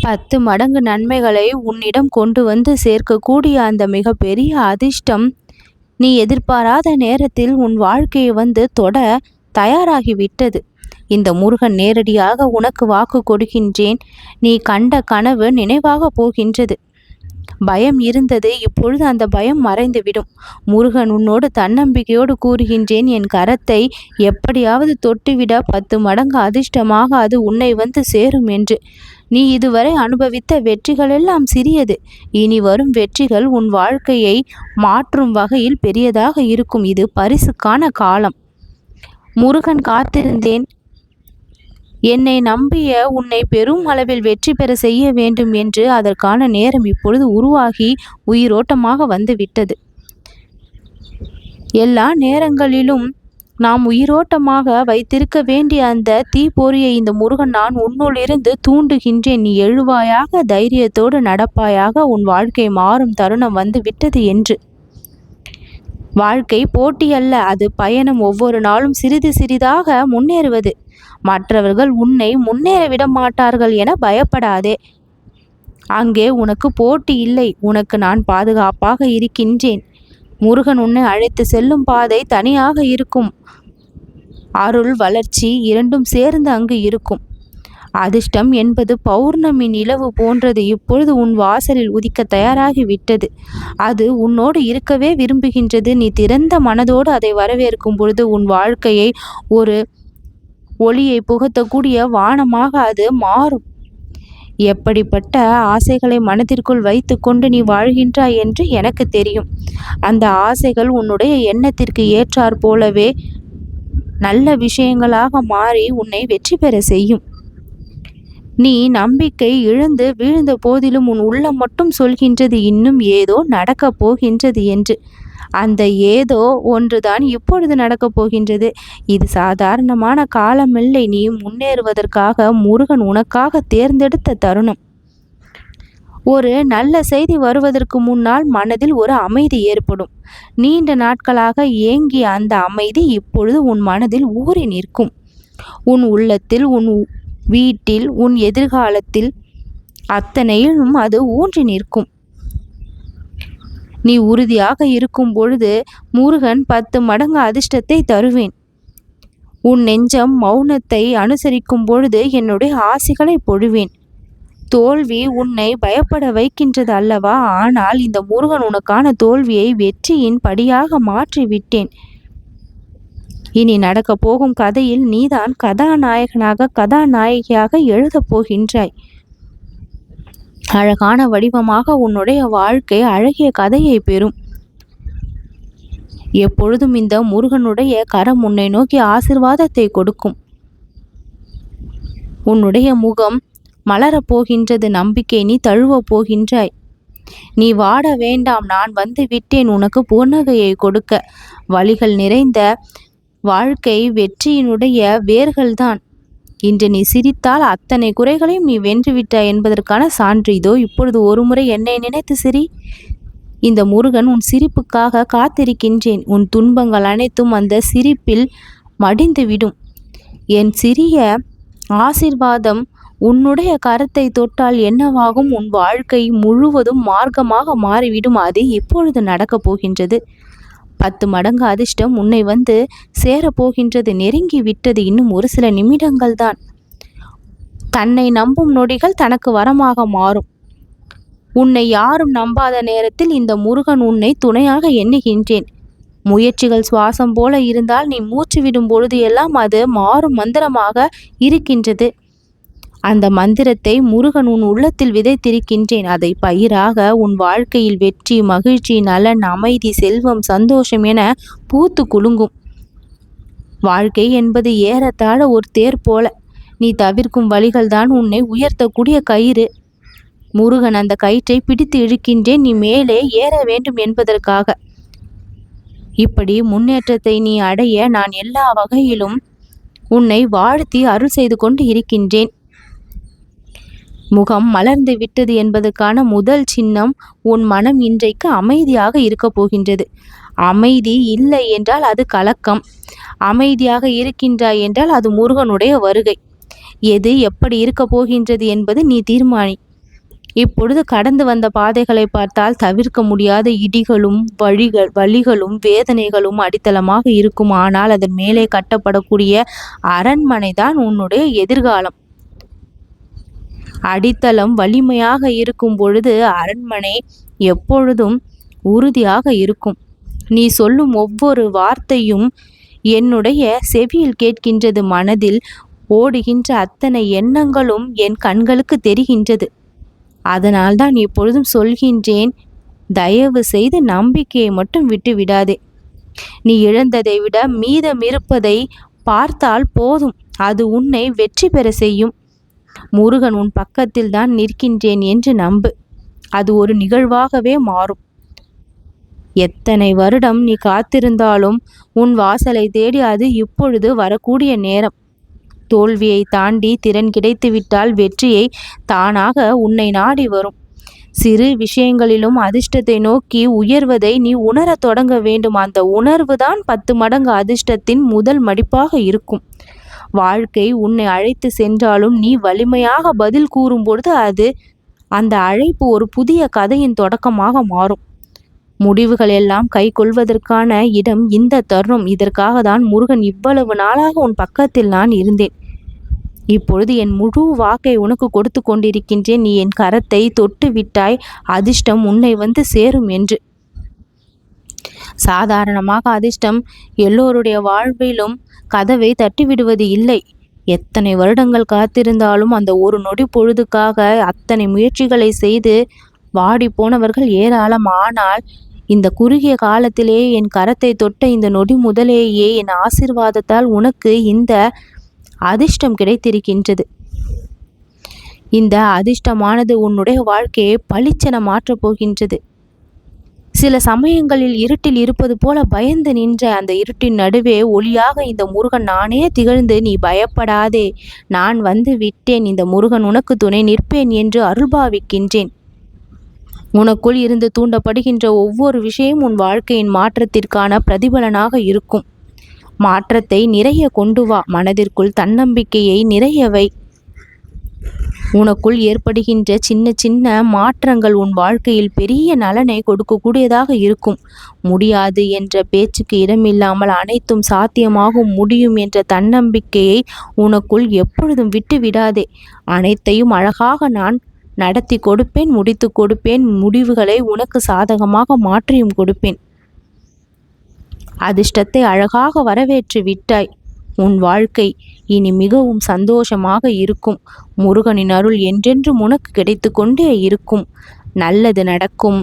10 மடங்கு நன்மைகளை உன்னிடம் கொண்டு வந்து சேர்க்கக்கூடிய அந்த மிகப்பெரிய அதிர்ஷ்டம் நீ எதிர்பாராத நேரத்தில் உன் வாழ்க்கையை வந்து தொட தயாராகிவிட்டது. இந்த முருகன் நேரடியாக உனக்கு வாக்கு கொடுக்கின்றேன். நீ கண்ட கனவு நினைவாக போகின்றது. பயம் இருந்தது, இப்பொழுது அந்த பயம் மறைந்துவிடும். முருகன் உன்னோடு தன்னம்பிக்கையோடு கூறுகின்றேன், என் கரத்தை எப்படியாவது தொட்டுவிட 10 மடங்கு அதிர்ஷ்டமாக அது உன்னை வந்து சேரும் என்று. நீ இதுவரை அனுபவித்த வெற்றிகளெல்லாம் சிறியது. இனி வரும் வெற்றிகள் உன் வாழ்க்கையை மாற்றும் வகையில் பெரியதாக இருக்கும். இது பரிசுக்கான காலம். முருகன் காத்திருந்தேன். என்னை நம்பிய உன்னை பெரும் அளவில் வெற்றி பெற செய்ய வேண்டும் என்று அதற்கான நேரம் இப்பொழுது உருவாகி உயிரோட்டமாக வந்துவிட்டது. எல்லா நேரங்களிலும் நாம் உயிரோட்டமாக வைத்திருக்க வேண்டிய அந்த தீப்பொறியை இந்த முருகன் நான் உன்னுள் இருந்து தூண்டுகின்றேன். நீ எழுவாயாக, தைரியத்தோடு நடப்பாயாக. உன் வாழ்க்கை மாறும் தருணம் வந்து விட்டது என்று. வாழ்க்கை போட்டி அல்ல, அது பயணம். ஒவ்வொரு நாளும் சிறிது சிறிதாக முன்னேறுவது. மற்றவர்கள் உன்னை முன்னேற விட மாட்டார்கள் என பயப்படாதே. அங்கே உனக்கு போட்டி இல்லை. உனக்கு நான் பாதுகாப்பாக இருக்கின்றேன். முருகன் உன்னை அழைத்து செல்லும் பாதை தனியாக இருக்கும். அருள், வளர்ச்சி இரண்டும் சேர்ந்து அங்கு இருக்கும். அதிர்ஷ்டம் என்பது பௌர்ணமி நிலவு போன்றது. இப்பொழுது உன் வாசலில் உதிக்க தயாராகி விட்டது. அது உன்னோடு இருக்கவே விரும்புகின்றது. நீ திறந்த மனதோடு அதை வரவேற்கும் பொழுது உன் வாழ்க்கையை ஒரு ஒளியை புகத்தக்கூடிய வானமாக அது மாறும். எப்படிப்பட்ட ஆசைகளை மனதிற்குள் வைத்து கொண்டு நீ வாழ்கின்றாய் என்று எனக்கு தெரியும். அந்த ஆசைகள் உன்னுடைய எண்ணத்திற்கு ஏற்றாற் போலவே நல்ல விஷயங்களாக மாறி உன்னை வெற்றி பெற செய்யும். நீ நம்பிக்கை இழந்து வீழ்ந்த போதிலும் உன் உள்ளம் மட்டும் சொல்கின்றது, இன்னும் ஏதோ நடக்கப் போகின்றது என்று. அந்த ஏதோ ஒன்றுதான் இப்பொழுது நடக்கப் போகின்றது. இது சாதாரணமான காலமில்லை. நீ முன்னேறுவதற்காக முருகன் உனக்காக தேர்ந்தெடுத்த தருணம். ஒரு நல்ல செய்தி வருவதற்கு முன்னால் மனதில் ஒரு அமைதி ஏற்படும். நீண்ட நாட்களாக ஏங்கிய அந்த அமைதி இப்பொழுது உன் மனதில் ஊறி நிற்கும். உன் உள்ளத்தில், உன் வீட்டில், உன் எதிர்காலத்தில் அத்தனையிலும் அது ஊன்றி நிற்கும். நீ உறுதியாக இருக்கும் பொழுது முருகன் 10 மடங்கு அதிர்ஷ்டத்தை தருவேன். உன் நெஞ்சம் மௌனத்தை அனுசரிக்கும் பொழுது என்னுடைய ஆசிகளை பொழிவேன். தோல்வி உன்னை பயப்பட வைக்கின்றது அல்லவா? ஆனால் இந்த முருகன் உனக்கான தோல்வியை வெற்றியின் படியாக மாற்றி விட்டேன். இனி நடக்கப் போகும் கதையில் நீதான் கதாநாயகனாக, கதாநாயகியாக எழுதப் போகின்றாய். அழகான வடிவமாக உன்னுடைய வாழ்க்கை அழகிய கதையை பெறும். எப்பொழுதும் இந்த முருகனுடைய கரம் உன்னை நோக்கி ஆசீர்வாதத்தை கொடுக்கும். உன்னுடைய முகம் மலரப் போகின்றது. நம்பிக்கை நீ தழுவப் போகின்றாய். நீ வாட வேண்டாம், நான் வந்து விட்டேன் உனக்கு புன்னகையை கொடுக்க. வழிகள் நிறைந்த வாழ்க்கை வெற்றியினுடைய வேர்கள்தான். இன்று நீ சிரித்தால் அத்தனை குறைகளையும் நீ வென்றுவிட்டாய் என்பதற்கான சான்று இதோ. இப்பொழுது ஒருமுறை என்னை நினைத்து சிரி. இந்த முருகன் உன் சிரிப்புக்காக காத்திருக்கின்றேன். உன் துன்பங்கள் அனைத்தும் அந்த சிரிப்பில் மடிந்துவிடும். என் சிறிய ஆசீர்வாதம் உன்னுடைய கரத்தை தொட்டால் என்னவாகும்? உன் வாழ்க்கை முழுவதும் மார்க்கமாக மாறிவிடும். அது இப்பொழுது நடக்கப் போகின்றது. 10 மடங்கு அதிர்ஷ்டம் உன்னை வந்து சேரப்போகின்றது. நெருங்கி விட்டது. இன்னும் ஒரு சில நிமிடங்கள் தான். தன்னை நம்பும் நொடிகள் தனக்கு வரமாக மாறும். உன்னை யாரும் நம்பாத நேரத்தில் இந்த முருகன் உன்னை துணையாக எண்ணுகின்றேன். முயற்சிகள் சுவாசம் போல இருந்தால் நீ மூச்சு விடும் பொழுது எல்லாம் அது மாறும் மந்திரமாக இருக்கின்றது. அந்த மந்திரத்தை முருகன் உன் உள்ளத்தில் விதைத்திருக்கின்றேன். அதை பயிராக உன் வாழ்க்கையில் வெற்றி, மகிழ்ச்சி, நலன், அமைதி, செல்வம், சந்தோஷம் என பூத்து குலுங்கும். வாழ்க்கை என்பது ஏறத்தாழ ஒரு தேர் போல. நீ தவிர்க்கும் வழிகள்தான் உன்னை உயர்த்தக்கூடிய கயிறு. முருகன் அந்த கயிற்றை பிடித்து இழுக்கின்றேன், நீ மேலே ஏற வேண்டும் என்பதற்காக. இப்படி முன்னேற்றத்தை நீ அடைய நான் எல்லா வகையிலும் உன்னை வாழ்த்தி அருள் செய்து கொண்டு இருக்கின்றேன். முகம் மலர்ந்து விட்டது என்பதற்கான முதல் சின்னம் உன் மனம் இன்றைக்கு அமைதியாக இருக்க போகின்றது. அமைதி இல்லை என்றால் அது கலக்கம். அமைதியாக இருக்கின்றாய் என்றால் அது முருகனுடைய வருகை. எது எப்படி இருக்க போகின்றது என்பது நீ தீர்மானி. இப்பொழுது கடந்து வந்த பாதைகளை பார்த்தால் தவிர்க்க முடியாத இடிகளும் வழிகளும் வேதனைகளும் அடித்தளமாக இருக்கும். ஆனால் அதன் மேலே கட்டப்படக்கூடிய அரண்மனை தான் உன்னுடைய எதிர்காலம். அடித்தளம் வலிமையாக இருக்கும் பொழுது அரண்மனை எப்பொழுதும் உறுதியாக இருக்கும். நீ சொல்லும் ஒவ்வொரு வார்த்தையும் என்னுடைய செவியில் கேட்கின்றது. மனதில் ஓடுகின்ற அத்தனை எண்ணங்களும் என் கண்களுக்கு தெரிகின்றது. அதனால்தான் இப்பொழுதும் சொல்கின்றேன், தயவு செய்து நம்பிக்கையை மட்டும் விட்டு விடாதே. நீ இழந்ததை விட மீதம் இருப்பதை பார்த்தால் போதும், அது உன்னை வெற்றி பெற செய்யும். முருகன் உன் பக்கத்தில் தான் நிற்கின்றேன் என்று நம்பு. அது ஒரு நிகழ்வாகவே மாறும். எத்தனை வருடம் நீ காத்திருந்தாலும் உன் வாசலை தேடி அது இப்பொழுது வரக்கூடிய நேரம். தோல்வியை தாண்டி திறன் கிடைத்துவிட்டால் வெற்றியை தானாக உன்னை நாடி வரும். சிறு விஷயங்களிலும் அதிர்ஷ்டத்தை நோக்கி உயர்வதை நீ உணரத் தொடங்க வேண்டும். அந்த உணர்வுதான் 10 மடங்கு அதிர்ஷ்டத்தின் முதல் மடிப்பாக இருக்கும். வாழ்க்கை உன்னை அழைத்து சென்றாலும் நீ வலிமையாக பதில் கூறும் பொழுது அந்த அழைப்பு ஒரு புதிய கதையின் தொடக்கமாக மாறும். முடிவுகள் எல்லாம் கை கொள்வதற்கான இடம் இந்த தருணம். இதற்காக தான் முருகன் இவ்வளவு நாளாக உன் பக்கத்தில் நான் இருந்தேன். இப்பொழுது என் முழு வாக்கை உனக்கு கொடுத்து கொண்டிருக்கின்றேன். நீ என் கரத்தை தொட்டு விட்டாய், அதிர்ஷ்டம் உன்னை வந்து சேரும் என்று. சாதாரணமாக அதிர்ஷ்டம் எல்லோருடைய வாழ்விலும் கதவை தட்டிவிடுவது இல்லை. எத்தனை வருடங்கள் காத்திருந்தாலும் அந்த ஒரு நொடி பொழுதுக்காக அத்தனை முயற்சிகளை செய்து வாடி போனவர்கள் ஏராளம். ஆனால் இந்த குறுகிய காலத்திலே என் கரத்தை தொட்ட இந்த நொடி முதலேயே என் ஆசீர்வாதத்தால் உனக்கு இந்த அதிர்ஷ்டம் கிடைத்திருக்கின்றது. இந்த அதிர்ஷ்டமானது உன்னுடைய வாழ்க்கையை பளிச்சென மாற்றப் போகின்றது. சில சமயங்களில் இருட்டில் இருப்பது போல பயந்து நின்ற அந்த இருட்டின் நடுவே ஒளியாக இந்த முருகன் நானே திகழ்ந்து, நீ பயப்படாதே, நான் வந்து விட்டேன், இந்த முருகன் உனக்கு துணை நிற்பேன் என்று அருள்பாவிக்கின்றேன். உனக்குள் இருந்து தூண்டப்படுகின்ற ஒவ்வொரு விஷயம் உன் வாழ்க்கையின் மாற்றத்திற்கான பிரதிபலனாக இருக்கும். மாற்றத்தை நிறைய கொண்டு வா. மனதிற்குள் தன்னம்பிக்கையை நிறைய வை. உனக்குள் ஏற்படுகின்ற சின்ன சின்ன மாற்றங்கள் உன் வாழ்க்கையில் பெரிய நலனை கொடுக்கக்கூடியதாக இருக்கும். முடியாது என்ற பேச்சுக்கு இடமில்லாமல் அனைத்தும் சாத்தியமாகும் முடியும் என்ற தன்னம்பிக்கையை உனக்குள் எப்பொழுதும் விட்டு விடாதே. அனைத்தையும் அழகாக நான் நடத்தி கொடுப்பேன், முடித்து கொடுப்பேன். முடிவுகளை உனக்கு சாதகமாக மாற்றியும் கொடுப்பேன். அதிர்ஷ்டத்தை அழகாக வரவேற்று விட்டாய். உன் வாழ்க்கை இனி மிகவும் சந்தோஷமாக இருக்கும். முருகனின் அருள் என்றென்றும் உனக்கு கிடைத்து கொண்டே இருக்கும். நல்லது நடக்கும்.